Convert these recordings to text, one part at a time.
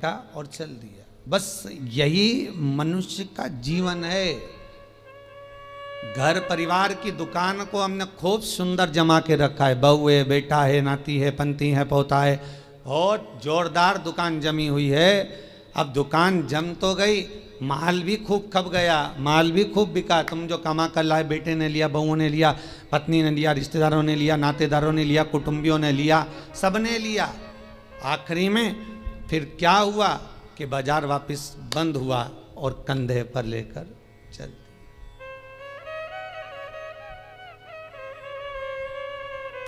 का और चल दिया। बस यही मनुष्य का जीवन है। घर परिवार की दुकान को हमने खूब सुंदर जमा के रखा है, बहू है, बेटा है, नाती है, पंती है, पोता है, बहुत जोरदार दुकान जमी हुई है। अब दुकान जम तो गई, माल भी खूब खप गया, माल भी खूब बिका। तुम जो कमा कर लाए, बेटे ने लिया, बहुओं ने लिया, पत्नी ने लिया, रिश्तेदारों ने लिया, नातेदारों ने लिया, कुटुंबियों ने लिया, सबने लिया। आखिरी में फिर क्या हुआ कि बाजार वापस बंद हुआ और कंधे पर लेकर चल।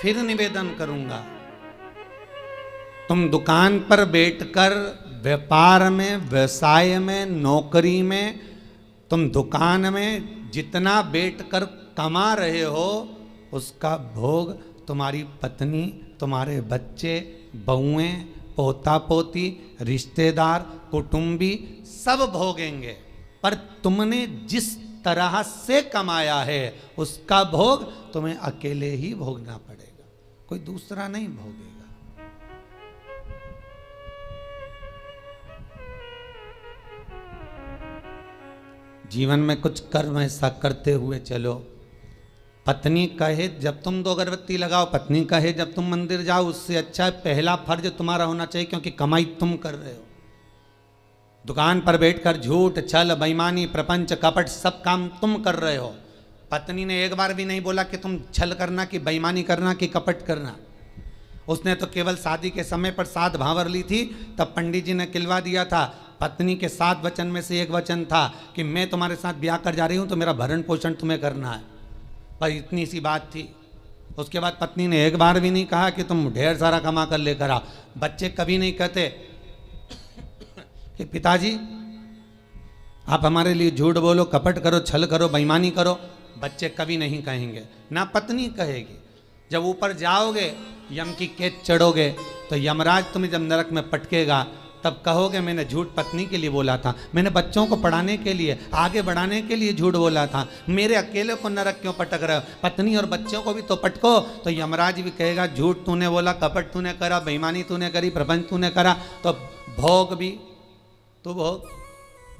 फिर निवेदन करूंगा, तुम दुकान पर बैठकर व्यापार में, व्यवसाय में, नौकरी में, तुम दुकान में जितना बैठकर कमा रहे हो उसका भोग तुम्हारी पत्नी, तुम्हारे बच्चे, बहुएं, पोता पोती, रिश्तेदार, कुटुंबी सब भोगेंगे। पर तुमने जिस तरह से कमाया है उसका भोग तुम्हें अकेले ही भोगना पड़ेगा, कोई दूसरा नहीं भोगेगा। जीवन में कुछ कर्म ऐसा करते हुए चलो। पत्नी कहे जब तुम 2 अगरबत्ती लगाओ, पत्नी कहे जब तुम मंदिर जाओ, उससे अच्छा पहला फर्ज तुम्हारा होना चाहिए, क्योंकि कमाई तुम कर रहे हो। दुकान पर बैठकर झूठ, छल, बेईमानी, प्रपंच, कपट सब काम तुम कर रहे हो। पत्नी ने एक बार भी नहीं बोला कि तुम छल करना, कि बेईमानी करना, कि कपट करना। उसने तो केवल शादी के समय पर 7 भांवर ली थी, तब पंडित जी ने किलवा दिया था। पत्नी के 7 वचन में से एक वचन था कि मैं तुम्हारे साथ ब्याह कर जा रही हूं तो मेरा भरण पोषण तुम्हें करना है। पर इतनी सी बात थी। उसके बाद पत्नी ने एक बार भी नहीं कहा कि तुम ढेर सारा कमा कर लेकर आओ। बच्चे कभी नहीं कहते कि पिताजी आप हमारे लिए झूठ बोलो, कपट करो, छल करो, बेईमानी करो। बच्चे कभी नहीं कहेंगे, ना पत्नी कहेगी। जब ऊपर जाओगे, यम की कैद चढ़ोगे, तो यमराज तुम्हें जब नरक में पटकेगा तब कहोगे मैंने झूठ पत्नी के लिए बोला था, मैंने बच्चों को पढ़ाने के लिए, आगे बढ़ाने के लिए झूठ बोला था, मेरे अकेले को नरक क्यों पटक रहे हो? पत्नी और बच्चों को भी तो पटको। तो यमराज भी कहेगा झूठ तूने बोला, कपट तूने करा, बेईमानी तूने करी, प्रपंच तूने करा, तो भोग भी तो भोग,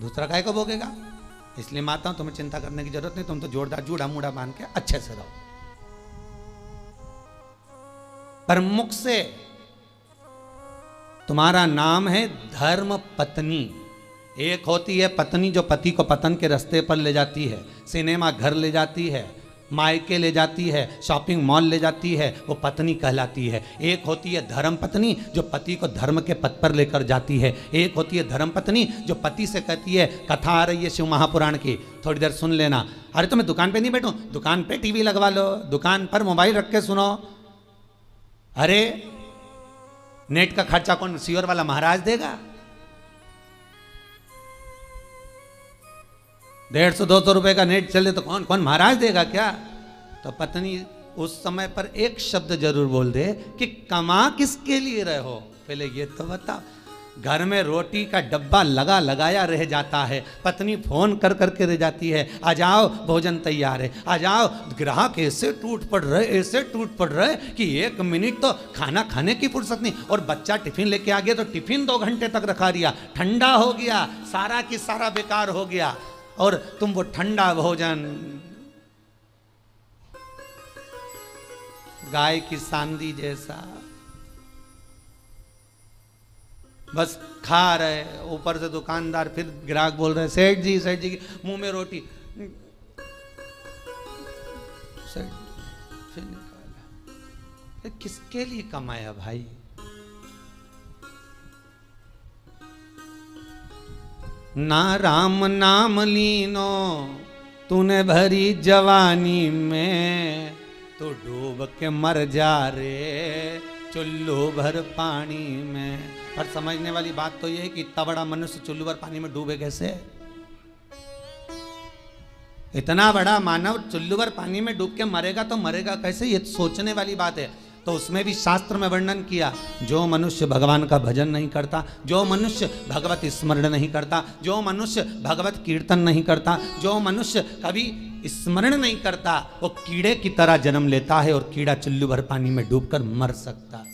दूसरा काहे को भोगेगा? इसलिए माता तुम्हें चिंता करने की जरूरत नहीं, तुम तो जोरदार जूड़ा मूड़ा बांध के अच्छे से रहो। पर मुख से तुम्हारा नाम है धर्म पत्नी। एक होती है पत्नी जो पति को पतन के रास्ते पर ले जाती है, सिनेमा घर ले जाती है, मायके ले जाती है, शॉपिंग मॉल ले जाती है, वो पत्नी कहलाती है। एक होती है धर्म पत्नी जो पति को धर्म के पथ पर लेकर जाती है। एक होती है धर्म पत्नी जो पति से कहती है, कथा आ रही है शिव महापुराण की, थोड़ी देर सुन लेना। अरे तो मैं दुकान पे नहीं बैठूं, दुकान पे टीवी लगवा लो, दुकान पर मोबाइल रख के सुनो। अरे नेट का खर्चा कौन सीवर वाला महाराज देगा? 150-200 रुपए का नेट चले तो कौन कौन महाराज देगा क्या? तो पत्नी उस समय पर एक शब्द जरूर बोल दे कि कमा किसके लिए रहे हो, पहले ये तो बताओ। घर में रोटी का डब्बा लगा लगाया रह जाता है, पत्नी फोन कर करके रह जाती है, आ जाओ भोजन तैयार है, आ जाओ। ग्राहक ऐसे टूट पड़ रहे, ऐसे टूट पड़ रहे कि 1 मिनट तो खाना खाने की फुर्सत नहीं। और बच्चा टिफिन लेके आ गया तो टिफिन 2 घंटे तक रखा दिया, ठंडा हो गया, सारा की सारा बेकार हो गया। और तुम वो ठंडा भोजन गाय की सांदी जैसा बस खा रहे। ऊपर से दुकानदार फिर ग्राहक बोल रहे सेठ जी की मुंह में रोटी, सेठ फिर निकाला। किसके लिए कमाया भाई? ना राम नाम लीनो तूने भरी जवानी में, तो डूब के मर जा रे चुल्लू भर पानी में। पर समझने वाली बात तो यह है कि इतना बड़ा मनुष्य चुल्लू भर पानी में डूबे कैसे? इतना बड़ा मानव चुल्लू भर पानी में डूब के मरेगा तो मरेगा कैसे? ये सोचने वाली बात है। तो उसमें भी शास्त्र में वर्णन किया, जो मनुष्य भगवान का भजन नहीं करता, जो मनुष्य भगवत स्मरण नहीं करता, जो मनुष्य भगवत कीर्तन नहीं करता, जो मनुष्य कभी स्मरण नहीं करता, वो कीड़े की तरह जन्म लेता है और कीड़ा चुल्लू भर पानी में डूबकर मर सकता।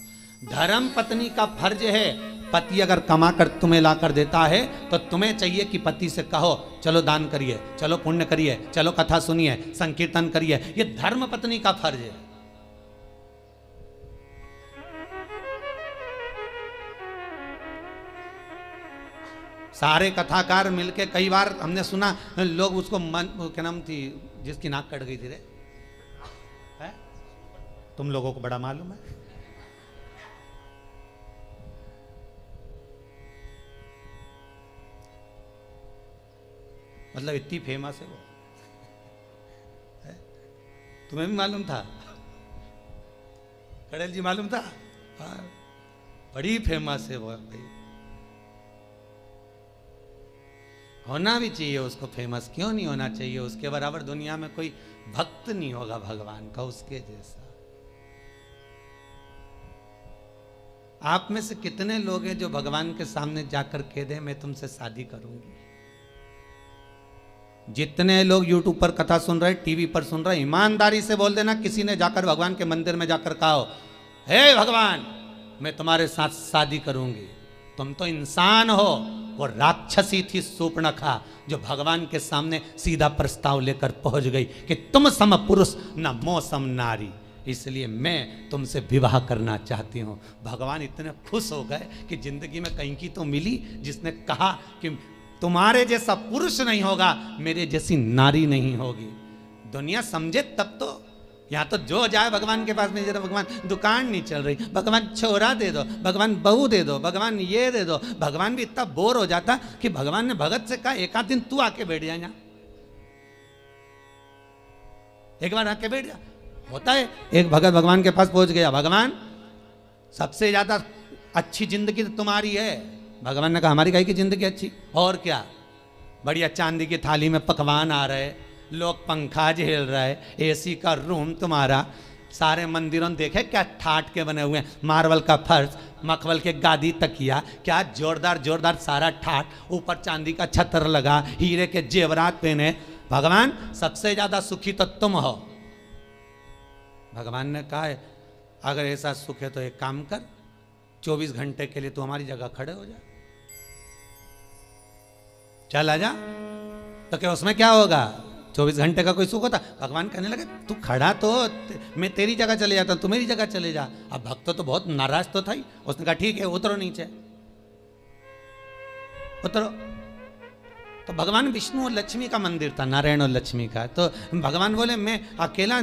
धर्म पत्नी का फर्ज है पति अगर कमा कर तुम्हें ला कर देता है तो तुम्हें चाहिए कि पति से कहो चलो दान करिए, चलो पुण्य करिए, चलो कथा सुनिए, संकीर्तन करिए। ये धर्म पत्नी का फर्ज है। सारे कथाकार मिलके, कई बार हमने सुना लोग उसको क्या नाम थी जिसकी नाक कट गई थी रे, है? तुम लोगों को बड़ा मालूम है। मतलब इतनी फेमस है वो, है? तुम्हें भी मालूम था? कड़ेल जी मालूम था? हाँ, बड़ी फेमस है वो भाई। होना भी चाहिए उसको फेमस, क्यों नहीं होना चाहिए? उसके बराबर दुनिया में कोई भक्त नहीं होगा भगवान का उसके जैसा। आप में से कितने लोग हैं जो भगवान के सामने जाकर कह दे मैं तुमसे शादी करूंगी? जितने लोग YouTube पर कथा सुन रहे, टीवी पर सुन रहे, ईमानदारी से बोल देना किसी ने जाकर भगवान के मंदिर में जाकर कहा हो हे भगवान मैं तुम्हारे साथ शादी करूंगी। तुम तो इंसान हो, वो राक्षसी थी सूर्पणखा जो भगवान के सामने सीधा प्रस्ताव लेकर पहुंच गई कि तुम सम पुरुष न मो सम नारी, इसलिए मैं तुमसे विवाह करना चाहती हूँ। भगवान इतने खुश हो गए कि जिंदगी में कहीं की तो मिली जिसने कहा कि तुम्हारे जैसा पुरुष नहीं होगा, मेरे जैसी नारी नहीं होगी। दुनिया समझे तब तो। यहाँ तो जो जाए भगवान के पास में, जरा भगवान दुकान नहीं चल रही, भगवान छोरा दे दो, भगवान बहू दे दो, भगवान ये दे दो। भगवान भी इतना बोर हो जाता कि भगवान ने भगत से कहा एक आध दिन तू आके बैठ जा यहाँ, एक बार आके बैठ जा। होता है एक भगत भगवान के पास पहुंच गया, भगवान सबसे ज्यादा अच्छी जिंदगी तो तुम्हारी है। भगवान ने कहा हमारी कहीं की जिंदगी अच्छी, और क्या, बढ़िया चांदी की थाली में पकवान आ रहे, लोग पंखा झेल रहे, एसी का रूम तुम्हारा, सारे मंदिरों देखे क्या ठाट के बने हुए हैं, मार्बल का फर्श, मखमल के गादी तकिया, क्या जोरदार जोरदार सारा ठाट, ऊपर चांदी का छतर लगा, हीरे के जेवरात पहने। भगवान सबसे ज्यादा सुखी तो तुम हो। भगवान ने कहा अगर ऐसा सुख है तो एक काम कर, 24 घंटे के लिए तू हमारी जगह खड़े हो जा, चल आजा। तो क्या उसमें क्या होगा? 24 घंटे का कोई सुख होता? भगवान कहने लगे तू खड़ा तो मैं तेरी जगह चले जाता, तू मेरी जगह चले जा। अब भक्त तो बहुत नाराज तो था ही, उसने कहा ठीक है उतरो नीचे, उतरो। तो भगवान विष्णु और लक्ष्मी का मंदिर था, नारायण और लक्ष्मी का। तो भगवान बोले मैं अकेला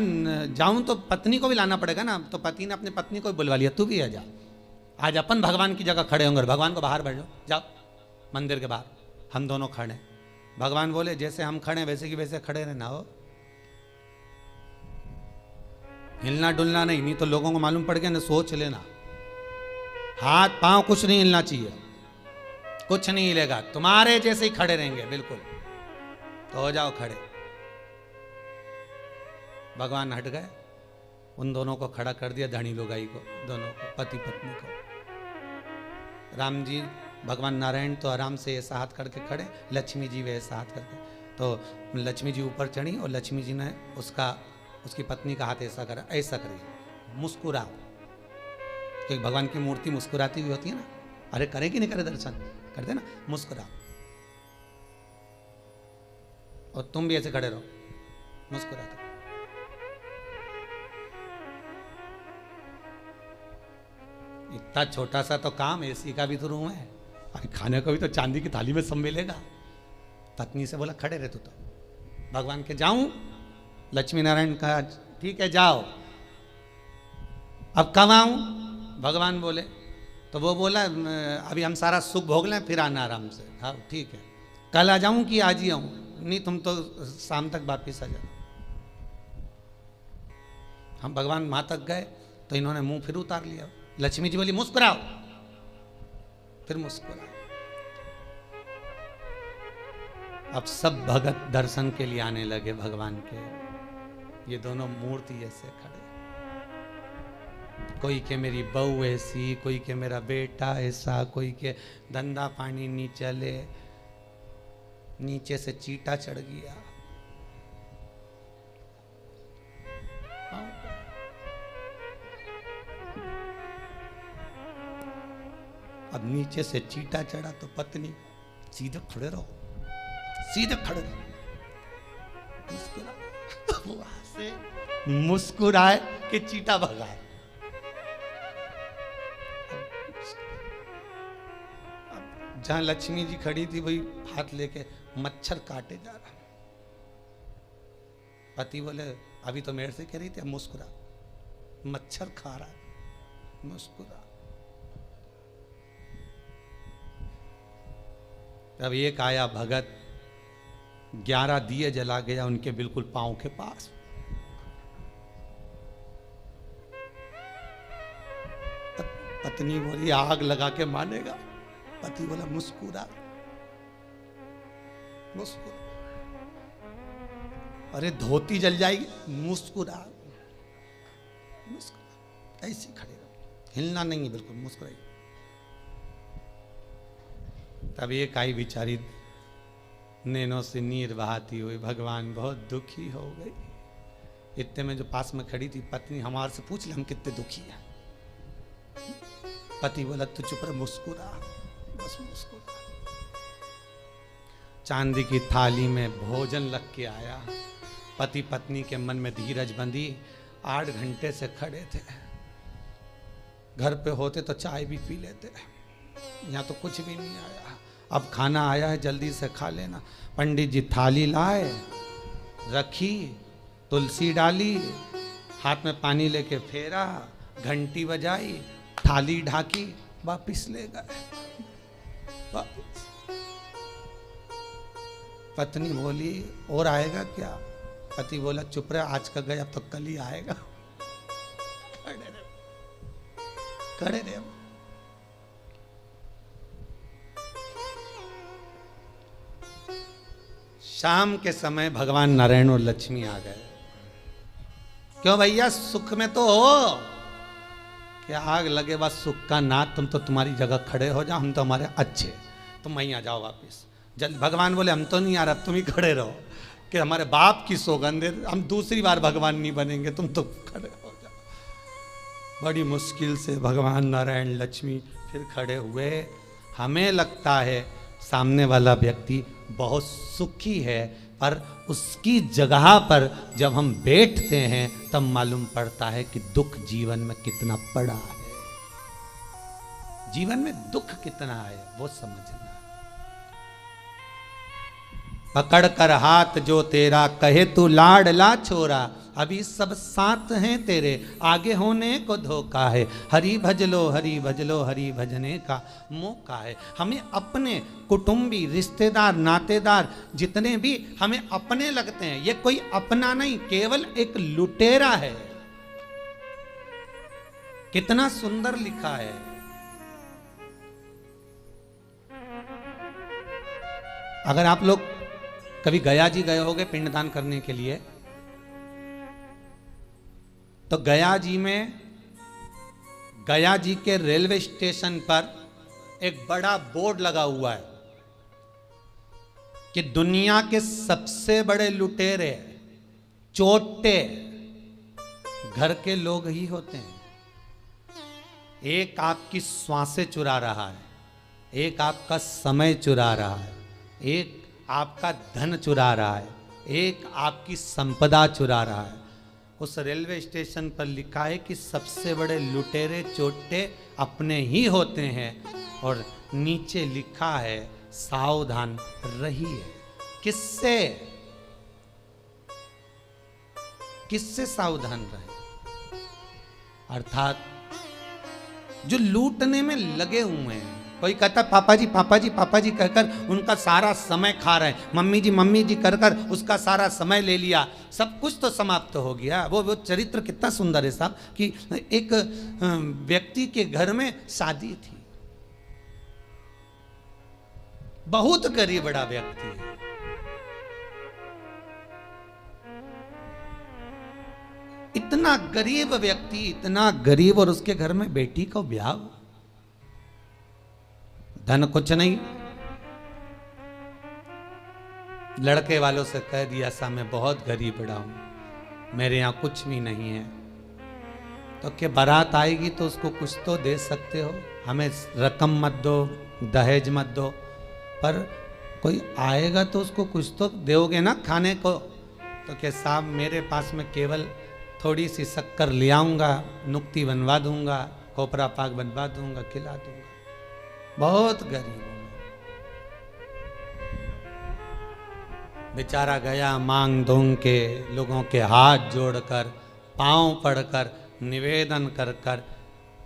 जाऊं तो पत्नी को भी लाना पड़ेगा ना, तो पति ने अपनी पत्नी को भी बुलवा लिया, तू भी आ जा, आज अपन भगवान की जगह खड़े होंगे। भगवान को बाहर बैठ जाओ मंदिर के बाहर, हम दोनों खड़े। भगवान बोले जैसे हम खड़े वैसे की वैसे खड़े रहना हो, हिलना डुलना नहीं, नहीं तो लोगों को मालूम पड़ गया ना, सोच लेना। हाथ पांव कुछ नहीं हिलना चाहिए, कुछ नहीं हिलेगा, तुम्हारे जैसे ही खड़े रहेंगे बिल्कुल। तो हो जाओ खड़े। भगवान हट गए, उन दोनों को खड़ा कर दिया, धनी लुगाई को, दोनों को, पति पत्नी को। राम जी भगवान नारायण तो आराम से ऐसा हाथ करके खड़े, लक्ष्मी जी वैसा हाथ करके। तो लक्ष्मी जी ऊपर चढ़ी और लक्ष्मी जी ने उसकी पत्नी का हाथ ऐसा करा, ऐसा करिए, मुस्कुराओ, क्योंकि भगवान की मूर्ति मुस्कुराती हुई होती है ना। अरे करे कि नहीं करे दर्शन, करते ना, मुस्कुराओ। और तुम भी ऐसे खड़े रहो, मुस्कुराते। इतना छोटा सा तो काम, एसी का भी तो रूम है, अरे खाने को भी तो चांदी की थाली में सब मिलेगा। पत्नी से बोला खड़े रहे तो भगवान के जाऊं? लक्ष्मी नारायण कहा ठीक है जाओ। अब कब आऊं? भगवान बोले, तो वो बोला अभी हम सारा सुख भोग लें फिर आना आराम से। हाँ ठीक है, कल आ जाऊं कि आज ही आऊं? नहीं तुम तो शाम तक वापिस आ जाओ। हम भगवान वहां तक गए तो इन्होंने मुंह फिर उतार लिया। लक्ष्मी जी बोली मुस्कुराओ, फिर मुस्कुराओ। अब सब भगत दर्शन के लिए आने लगे भगवान के। ये दोनों मूर्ति ऐसे खड़े, कोई के मेरी बहू ऐसी, कोई के मेरा बेटा ऐसा, कोई के धंधा पानी नहीं चले, नीचे से चीटा चढ़ गया। अब नीचे से चींटा चढ़ा तो पत्नी सीधे खड़े रहो, सीधे खड़े रहो, मुस्कुरा। वहां से मुस्कुराए कि चींटा भगाए। जहां लक्ष्मी जी खड़ी थी वही हाथ लेके मच्छर काटे जा रहा। पति बोले अभी तो मेरे से कह रही थी, अब मुस्कुरा, मच्छर खा रहा है, मुस्कुरा। तब एक आया भगत, 11 दिए जला गया उनके बिल्कुल पांव के पास। पत्नी बोली आग लगा के मानेगा। पति बोला मुस्कुरा, मुस्कुरा। अरे धोती जल जाएगी, मुस्कुरा, मुस्कुरा। ऐसे खड़े रहो, हिलना नहीं है, बिल्कुल मुस्कुराइए। तब एक आई बेचारी नैनों से नीर बहाती हुई, भगवान बहुत दुखी हो गई। इतने में जो पास में खड़ी थी पत्नी, हमारे से पूछ ले हम कितने दुखी हैं। पति बोला तू चुप रह, मुस्कुरा, बस मुस्कुरा। चांदी की थाली में भोजन लग के आया। पति पत्नी के मन में धीरज बंधी। 8 घंटे से खड़े थे। घर पे होते तो चाय भी पी लेते, यहाँ तो कुछ भी नहीं आया। अब खाना आया है, जल्दी से खा लेना। पंडित जी थाली लाए, रखी, तुलसी डाली, हाथ में पानी लेके फेरा, घंटी बजाई, थाली ढाकी, वापिस ले गए। वापिस। पत्नी बोली और आएगा क्या? पति बोला चुप रहे, आज का गया अब तो कल ही आएगा। खड़े रहे, खड़े रहे। शाम के समय भगवान नारायण और लक्ष्मी आ गए। क्यों भैया, सुख में तो हो क्या? आग लगे बस सुख का नाथ, तुम तो तुम्हारी जगह खड़े हो जाओ, हम तो हमारे अच्छे, तुम वहीं आ जाओ वापिस। जल भगवान बोले हम तो नहीं आ रहा, तुम ही खड़े रहो, कि हमारे बाप की सौगंध है, हम दूसरी बार भगवान नहीं बनेंगे, तुम तो खड़े हो जाओ। बड़ी मुश्किल से भगवान नारायण लक्ष्मी फिर खड़े हुए। हमें लगता है सामने वाला व्यक्ति बहुत सुखी है, पर उसकी जगह पर जब हम बैठते हैं तब मालूम पड़ता है कि दुख जीवन में कितना पड़ा है, जीवन में दुख कितना है वो समझना। पकड़ कर हाथ जो तेरा, कहे तू लाडला छोरा, अभी सब साथ हैं तेरे, आगे होने को धोखा है। हरि भज लो, हरि भज लो, हरि भजने का मौका है। हमें अपने कुटुंबी, रिश्तेदार, नातेदार जितने भी हमें अपने लगते हैं, ये कोई अपना नहीं, केवल एक लुटेरा है। कितना सुंदर लिखा है। अगर आप लोग कभी गया जी गए होगे पिंडदान करने के लिए, तो गया जी में, गया जी के रेलवे स्टेशन पर एक बड़ा बोर्ड लगा हुआ है कि दुनिया के सबसे बड़े लुटेरे, चोटे घर के लोग ही होते हैं। एक आपकी श्वासें चुरा रहा है, एक आपका समय चुरा रहा है, एक आपका धन चुरा रहा है, एक आपकी संपदा चुरा रहा है। उस रेलवे स्टेशन पर लिखा है कि सबसे बड़े लुटेरे चोटे अपने ही होते हैं, और नीचे लिखा है सावधान रहिए। किससे? किससे सावधान रहे? अर्थात जो लूटने में लगे हुए हैं। कोई कहता पापा जी पापा जी पापा जी कहकर उनका सारा समय खा रहे हैं, मम्मी जी कर कर उसका सारा समय ले लिया, सब कुछ तो समाप्त हो गया। वो चरित्र कितना सुंदर है साहब, कि एक व्यक्ति के घर में शादी थी, बहुत गरीब बड़ा व्यक्ति है, इतना गरीब व्यक्ति, इतना गरीब, और उसके घर में बेटी का ब्याह, धन कुछ नहीं। लड़के वालों से कह दिया सा मैं बहुत गरीब बड़ा हूं, मेरे यहां कुछ भी नहीं है। तो क्या बारात आएगी तो उसको कुछ तो दे सकते हो, हमें रकम मत दो, दहेज मत दो, पर कोई आएगा तो उसको कुछ तो दोगे ना खाने को। तो क्या साहब मेरे पास में केवल थोड़ी सी शक्कर ले आऊँगा, नुक्ति बनवा दूंगा, खोपरा पाक बनवा दूंगा, खिला दूंगा। बहुत गरीब हूँ बेचारा गया मांग धोंग के, लोगों के हाथ जोड़कर, पांव पड़कर, निवेदन कर कर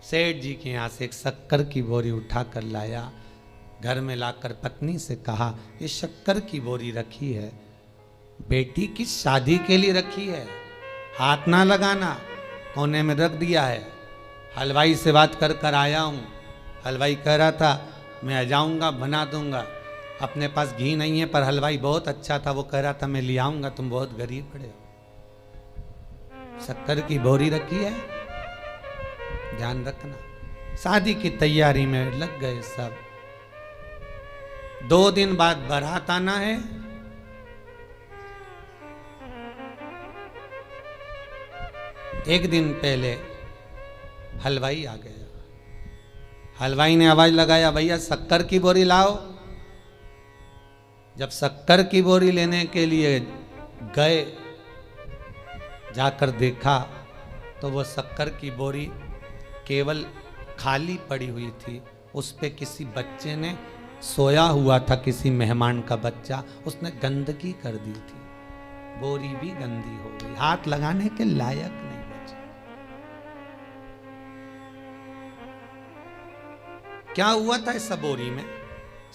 सेठ जी के यहाँ से एक शक्कर की बोरी उठा कर लाया। घर में लाकर पत्नी से कहा, ये शक्कर की बोरी रखी है, बेटी की शादी के लिए रखी है, हाथ ना लगाना। कोने में रख दिया है। हलवाई से बात कर कर आया हूँ। हलवाई कह रहा था मैं आ जाऊँगा, बना दूंगा। अपने पास घी नहीं है, पर हलवाई बहुत अच्छा था, वो कह रहा था मैं ले आऊँगा, तुम बहुत गरीब पड़े हो। शक्कर की बोरी रखी है, ध्यान रखना। शादी की तैयारी में लग गए सब। 2 दिन बाद बारात आना है। एक दिन पहले हलवाई आ गया। हलवाई ने आवाज लगाया, भैया शक्कर की बोरी लाओ। जब शक्कर की बोरी लेने के लिए गए, जाकर देखा तो वो शक्कर की बोरी केवल खाली पड़ी हुई थी। उस पे किसी बच्चे ने सोया हुआ था, किसी मेहमान का बच्चा, उसने गंदगी कर दी थी। बोरी भी गंदी हो गई, हाथ लगाने के लायक नहीं बची। क्या हुआ था इस बोरी में?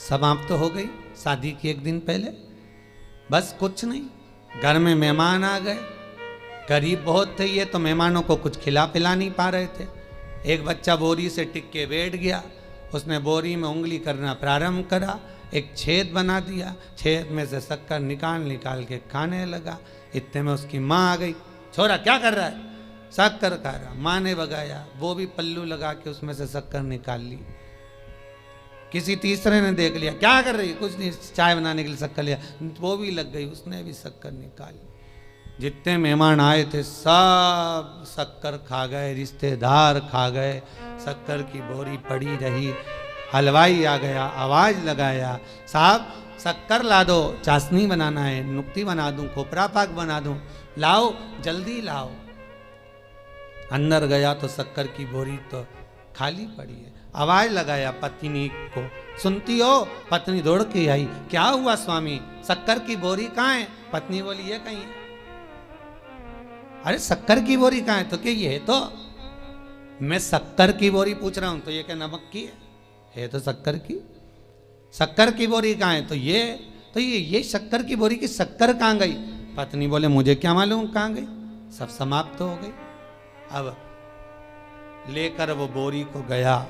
समाप्त तो हो गई शादी की एक दिन पहले। बस कुछ नहीं, घर में मेहमान आ गए। गरीब बहुत थे ये, तो मेहमानों को कुछ खिला पिला नहीं पा रहे थे। एक बच्चा बोरी से टिक के बैठ गया। उसने बोरी में उंगली करना प्रारंभ करा, एक छेद बना दिया। छेद में से शक्कर निकाल के खाने लगा। इतने में उसकी माँ आ गई। छोरा क्या कर रहा है? शक्कर खा रहा। माँ ने भगाया, वो भी पल्लू लगा के उसमें से शक्कर निकाल ली। किसी तीसरे ने देख लिया, क्या कर रही? कुछ नहीं, चाय बनाने के लिए शक्कर लिया। वो भी लग गई, उसने भी शक्कर निकाली। जितने मेहमान आए थे सब शक्कर खा गए, रिश्तेदार खा गए। शक्कर की बोरी पड़ी रही। हलवाई आ गया, आवाज लगाया, साहब शक्कर ला दो, चाशनी बनाना है, नुक्ती बना दूं, खोपरा पाक बना दूं, लाओ जल्दी लाओ। अंदर गया तो शक्कर की बोरी तो खाली पड़ी है। आवाज लगाया पत्नी को, सुनती हो? पत्नी दौड़ के आई, क्या हुआ स्वामी, शक्कर की बोरी कहाँ है? पत्नी बोली ये कहीं है। अरे शक्कर की बोरी कहाँ है? तो क्या ये तो मैं शक्कर की बोरी पूछ रहा हूं, तो ये क्या नमक की है तो शक्कर की। शक्कर की बोरी कहाँ है? तो ये शक्कर की बोरी की शक्कर कहाँ गई? पत्नी बोले मुझे क्या मालूम कहाँ गई, सब समाप्त हो गई। अब लेकर वो बोरी को गया,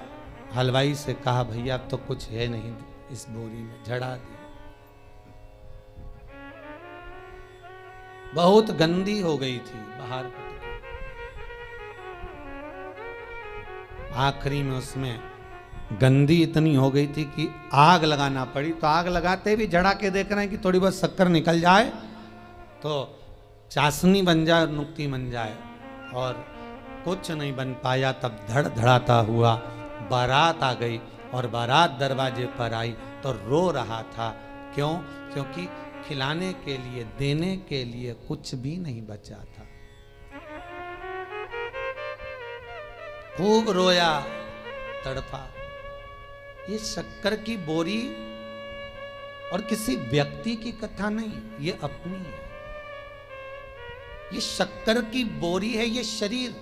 हलवाई से कहा भैया अब तो कुछ है नहीं इस बोरी में, झड़ा दी। बहुत गंदी हो गई थी, बाहर आखिरी में उसमें गंदी इतनी हो गई थी कि आग लगाना पड़ी। तो आग लगाते भी झड़ा के देख रहे हैं कि थोड़ी बहुत शक्कर निकल जाए तो चाशनी बन जाए और नुक्ती बन जाए, और कुछ नहीं बन पाया। तब धड़ धड़ाता हुआ बारात आ गई, और बारात दरवाजे पर आई तो रो रहा था। क्यों? क्योंकि खिलाने के लिए, देने के लिए कुछ भी नहीं बचा था। खूब रोया, तड़पा। ये शक्कर की बोरी और किसी व्यक्ति की कथा नहीं, ये अपनी है। ये शक्कर की बोरी है, ये शरीर।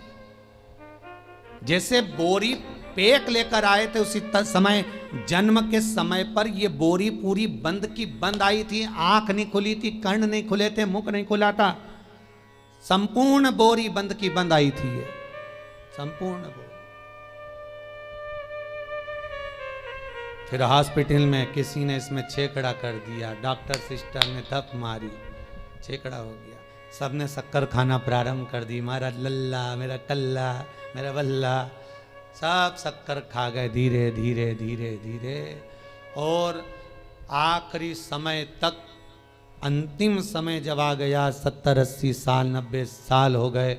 जैसे बोरी पेक लेकर आए थे उसी समय, जन्म के समय पर ये बोरी पूरी बंद की बंद आई थी। आंख नहीं खुली थी, कर्ण नहीं खुले थे, मुख नहीं खुला था। संपूर्ण बोरी बंद की बंद आई थी, ये संपूर्ण बोरी। फिर हॉस्पिटल में किसी ने इसमें छेकड़ा कर दिया, डॉक्टर सिस्टर ने धप मारी, छेकड़ा हो गया। सबने शक्कर खाना प्रारंभ कर दी। मेरा लल्ला, मेरा कल्ला, मेरा बल्ला, सब शक्कर खा गए धीरे धीरे धीरे धीरे। और आखिरी समय तक, अंतिम समय जब आ गया, 70-80 साल 90 साल हो गए,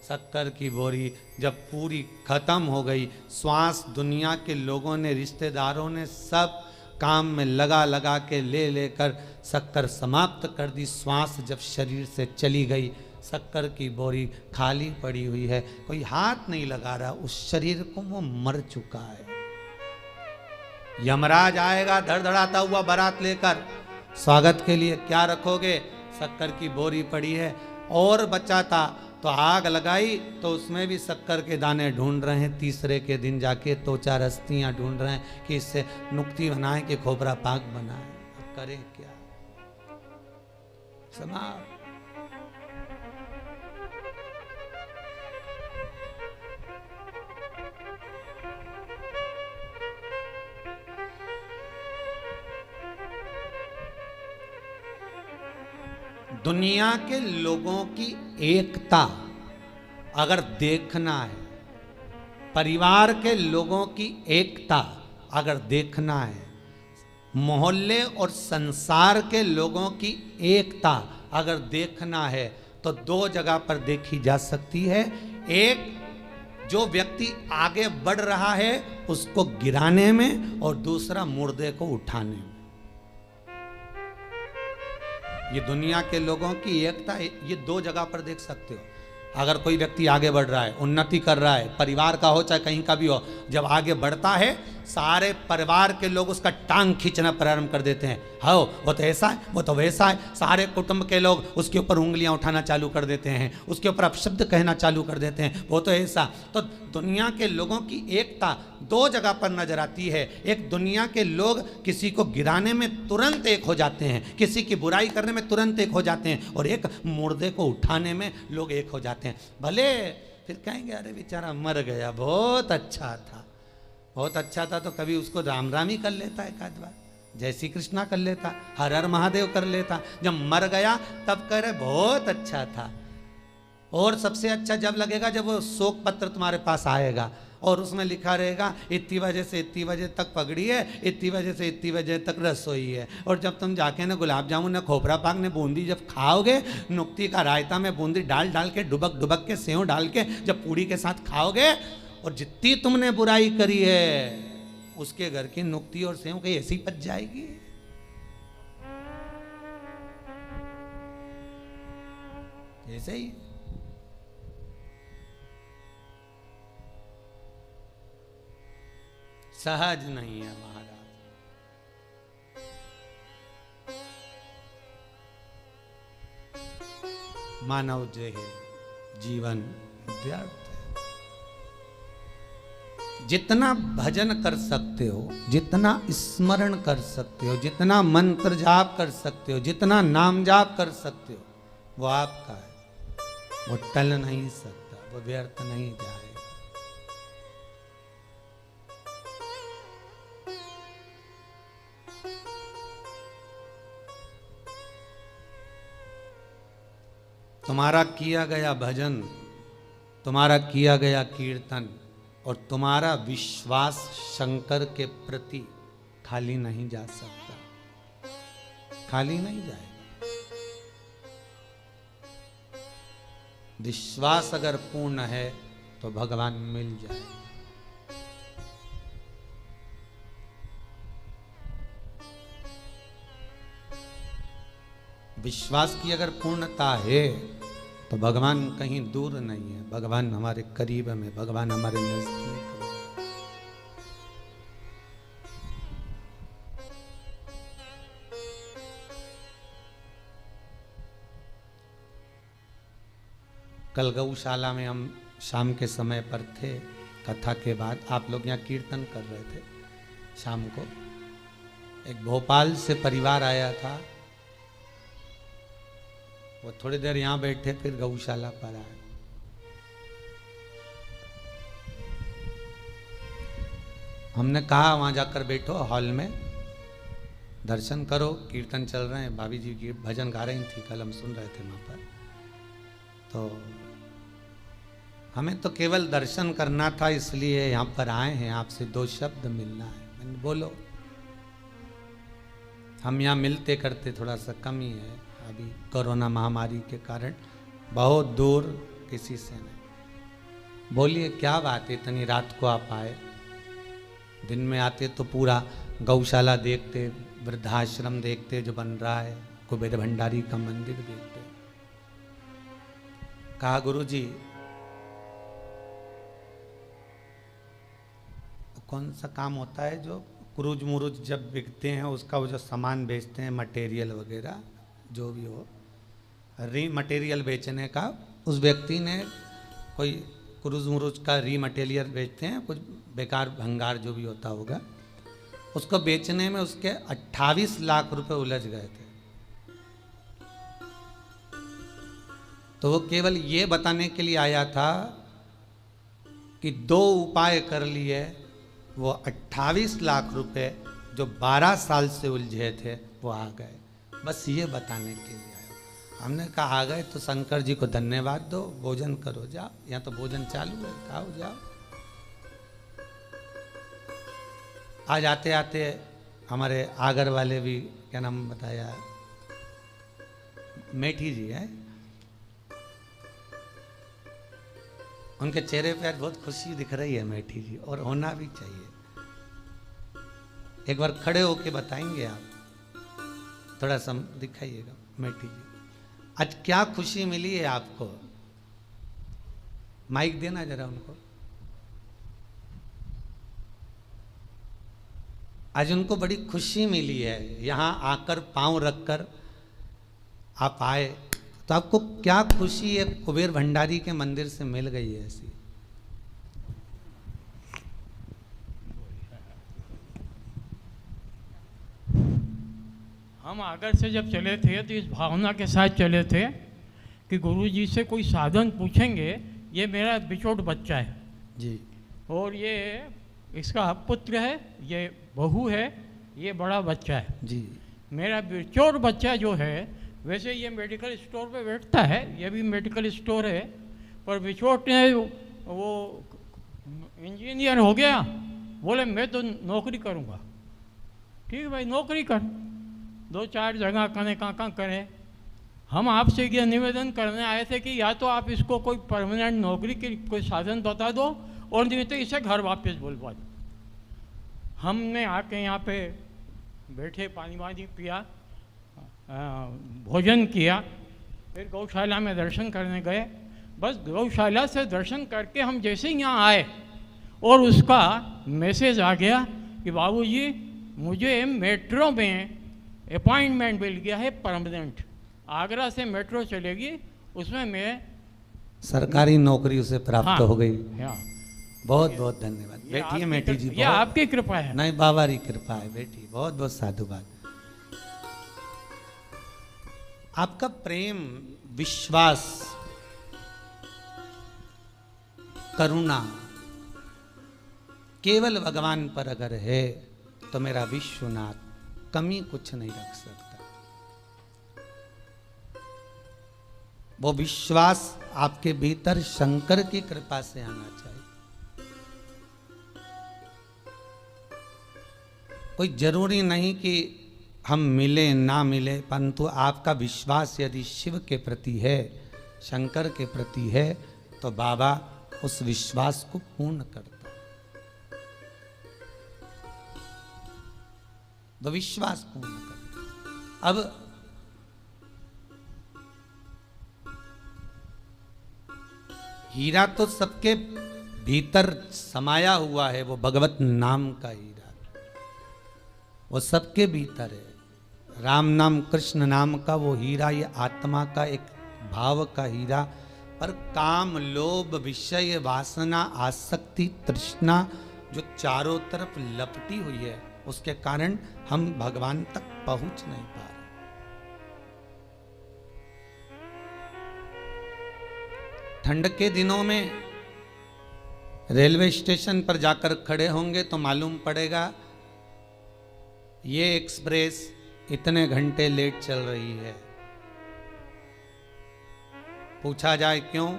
शक्कर की बोरी जब पूरी खत्म हो गई, श्वास दुनिया के लोगों ने, रिश्तेदारों ने सब काम में लगा लगा के ले लेकर शक्कर समाप्त कर दी। श्वास जब शरीर से चली गई, शक्कर की बोरी खाली पड़ी हुई है, कोई हाथ नहीं लगा रहा उस शरीर को, वो मर चुका है। यमराज आएगा धड़धड़ाता हुआ बारात लेकर, स्वागत के लिए क्या रखोगे? शक्कर की बोरी पड़ी है। और बचा था तो आग लगाई तो उसमें भी शक्कर के दाने ढूंढ रहे हैं। तीसरे के दिन जाके तो 4 हस्तियां ढूंढ रहे हैं कि इससे नुक्ति बनाए कि खोपरा पाक बनाए। अब करे क्या? समाप्त। दुनिया के लोगों की एकता अगर देखना है, परिवार के लोगों की एकता अगर देखना है, मोहल्ले और संसार के लोगों की एकता अगर देखना है तो 2 जगह पर देखी जा सकती है। एक, जो व्यक्ति आगे बढ़ रहा है उसको गिराने में, और दूसरा मुर्दे को उठाने में। ये दुनिया के लोगों की एकता, ये 2 जगह पर देख सकते हो। अगर कोई व्यक्ति आगे बढ़ रहा है, उन्नति कर रहा है, परिवार का हो चाहे कहीं का भी हो, जब आगे बढ़ता है सारे परिवार के लोग उसका टांग खींचना प्रारंभ कर देते हैं। हो वो तो ऐसा है, वो तो वैसा है, सारे कुटुंब के लोग उसके ऊपर उंगलियां उठाना चालू कर देते हैं, उसके ऊपर अपशब्द कहना चालू कर देते हैं, वो तो ऐसा। तो दुनिया के लोगों की एकता 2 जगह पर नजर आती है। एक, दुनिया के लोग किसी को गिराने में तुरंत एक हो जाते हैं, किसी की बुराई करने में तुरंत एक हो जाते हैं, और एक, मुर्दे को उठाने में लोग एक हो जाते हैं। भले फिर कहेंगे अरे बेचारा मर गया, बहुत अच्छा था, बहुत अच्छा था, तो कभी उसको राम राम ही कर लेता है, एकाध बार जय श्री कृष्णा कर लेता, हर हर महादेव कर लेता। जब मर गया तब कह रहे बहुत अच्छा था। और सबसे अच्छा जब लगेगा जब वो शोक पत्र तुम्हारे पास आएगा और उसमें लिखा रहेगा इतनी बजे से इतनी बजे तक पगड़ी है, इतनी बजे से इतनी बजे तक रसोई है। और जब तुम जाके ना गुलाब जामुन ने खोपरा पाक ने बूंदी जब खाओगे, नुक्ति का रायता में बूंदी डाल डाल के डुबक डुबक के सेव डाल के जब पूड़ी के साथ खाओगे, और जितनी तुमने बुराई करी है उसके घर की नुक्ति और सेव कहीं ऐसी पच जाएगी। ऐसे ही सहज नहीं है महाराज। मानव जो है जीवन व्यर्थ है। जितना भजन कर सकते हो, जितना स्मरण कर सकते हो, जितना मंत्र जाप कर सकते हो, जितना नाम जाप कर सकते हो, वो आपका है। वो टल नहीं सकता, वो व्यर्थ नहीं जाएगा। तुम्हारा किया गया भजन, तुम्हारा किया गया कीर्तन और तुम्हारा विश्वास शंकर के प्रति खाली नहीं जा सकता, खाली नहीं जाएगा। विश्वास अगर पूर्ण है तो भगवान मिल जाएगा। विश्वास की अगर पूर्णता है तो भगवान कहीं दूर नहीं है, भगवान हमारे करीब में, भगवान हमारे नजदीक में। कल गौशाला में हम शाम के समय पर थे, कथा के बाद आप लोग यहाँ कीर्तन कर रहे थे। शाम को एक भोपाल से परिवार आया था, वो थोड़ी देर यहाँ बैठे फिर गौशाला पर आए। हमने कहा वहाँ जाकर बैठो हॉल में, दर्शन करो, कीर्तन चल रहे हैं, भाभी जी की भजन गा रही थी, कल हम सुन रहे थे वहाँ पर। तो हमें तो केवल दर्शन करना था, इसलिए यहाँ पर आए हैं, आपसे 2 शब्द मिलना है। मैंने बोलो, हम यहाँ मिलते करते थोड़ा सा कम ही है, अभी कोरोना महामारी के कारण बहुत दूर किसी से नहीं। बोलिए क्या बात है, इतनी रात को आप आए? दिन में आते तो पूरा गौशाला देखते, वृद्धाश्रम देखते जो बन रहा है, कुबेर भंडारी का मंदिर देखते। कहा गुरुजी कौन सा काम होता है जो क्रूज मुरूज जब बिकते हैं उसका वो जो सामान बेचते हैं, मटेरियल वगैरह जो भी हो, री मटेरियल बेचने का, उस व्यक्ति ने कोई क्रूज मुरूज का री मटेरियल बेचते हैं, कुछ बेकार भंगार जो भी होता होगा, उसको बेचने में उसके 28 लाख रुपए उलझ गए थे। तो वो केवल ये बताने के लिए आया था कि 2 उपाय कर लिए, वो 28 लाख रुपए जो 12 साल से उलझे थे वो आ गए, बस ये बताने के लिए आया। हमने कहा आ गए तो शंकर जी को धन्यवाद दो, भोजन करो, जाओ, यहाँ तो भोजन चालू है, खाओ जाओ। आज आते आते हमारे आगर वाले भी, क्या नाम बताया, मेठी जी है, उनके चेहरे पे आज बहुत खुशी दिख रही है मेठी जी, और होना भी चाहिए। एक बार खड़े होके बताएंगे आप, थोड़ा सा दिखाइएगा मेठी जी, आज क्या खुशी मिली है आपको? माइक देना जरा उनको। आज उनको बड़ी खुशी मिली है, यहाँ आकर पांव रखकर आप आए, तो आपको क्या खुशी है कुबेर भंडारी के मंदिर से मिल गई है ऐसी? हम आगर से जब चले थे तो इस भावना के साथ चले थे कि गुरुजी से कोई साधन पूछेंगे, ये मेरा बिछोट बच्चा है जी, और ये इसका पुत्र है, ये बहू है, ये बड़ा बच्चा है जी। मेरा बिछोट बच्चा जो है, वैसे ये मेडिकल स्टोर पे बैठता है, ये भी मेडिकल स्टोर है, पर बिछोट ने वो इंजीनियर हो गया, बोले मैं तो नौकरी करूँगा। ठीक है भाई, नौकरी कर, 2-4 जगह कने कहाँ करें। हम आपसे ये निवेदन करने आए थे कि या तो आप इसको कोई परमानेंट नौकरी की कोई साधन बता दो, और नहीं तो इसे घर वापस बुलवा दो। हमने आके यहाँ पे बैठे, पानी वानी पिया, भोजन किया, फिर गौशाला में दर्शन करने गए। बस गौशाला से दर्शन करके हम जैसे ही यहाँ आए और उसका मैसेज आ गया कि बाबूजी मुझे मेट्रो में अपॉइंटमेंट मिल गया है परमानेंट, आगरा से मेट्रो चलेगी, उसमें मैं सरकारी नौकरी उसे प्राप्त हाँ, हो गई। हाँ, बहुत बहुत धन्यवाद। बैठिए मेठी जी, ये आपकी कृपा है। नहीं बाबा की कृपा है बेटी, बहुत बहुत साधुवाद। आपका प्रेम, विश्वास, करुणा केवल भगवान पर अगर है तो मेरा विश्वनाथ कमी कुछ नहीं रख सकता। वो विश्वास आपके भीतर शंकर की कृपा से आना चाहिए। कोई जरूरी नहीं कि हम मिले ना मिले, परंतु आपका विश्वास यदि शिव के प्रति है, शंकर के प्रति है, तो बाबा उस विश्वास को पूर्ण करता। तो विश्वास पूर्ण करता। अब हीरा तो सबके भीतर समाया हुआ है, वो भगवत नाम का हीरा, वो सबके भीतर है। राम नाम, कृष्ण नाम का वो हीरा, ये आत्मा का एक भाव का हीरा, पर काम, लोभ, विषय, वासना, आसक्ति, तृष्णा जो चारों तरफ लपटी हुई है, उसके कारण हम भगवान तक पहुंच नहीं पा रहे। ठंड के दिनों में रेलवे स्टेशन पर जाकर खड़े होंगे तो मालूम पड़ेगा ये एक्सप्रेस इतने घंटे लेट चल रही है। पूछा जाए क्यों,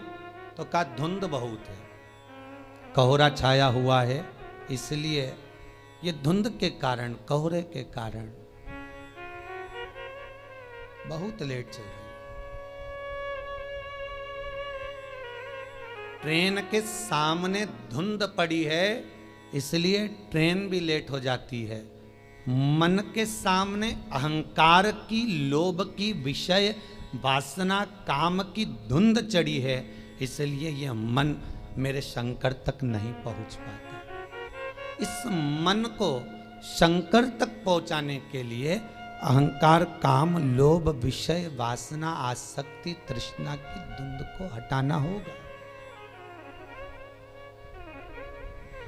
तो कहा धुंध बहुत है, कोहरा छाया हुआ है, इसलिए ये धुंध के कारण, कोहरे के कारण बहुत लेट चल रही है। ट्रेन के सामने धुंध पड़ी है, इसलिए ट्रेन भी लेट हो जाती है। मन के सामने अहंकार की, लोभ की, विषय वासना, काम की धुंध चढ़ी है, इसलिए यह मन मेरे शंकर तक नहीं पहुंच पाता। इस मन को शंकर तक पहुंचाने के लिए अहंकार, काम, लोभ, विषय, वासना, आसक्ति, तृष्णा की धुंध को हटाना होगा।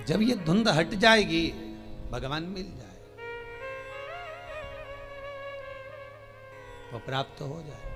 जब ये धुंध हट जाएगी, भगवान मिल जाए, वो प्राप्त हो जाए।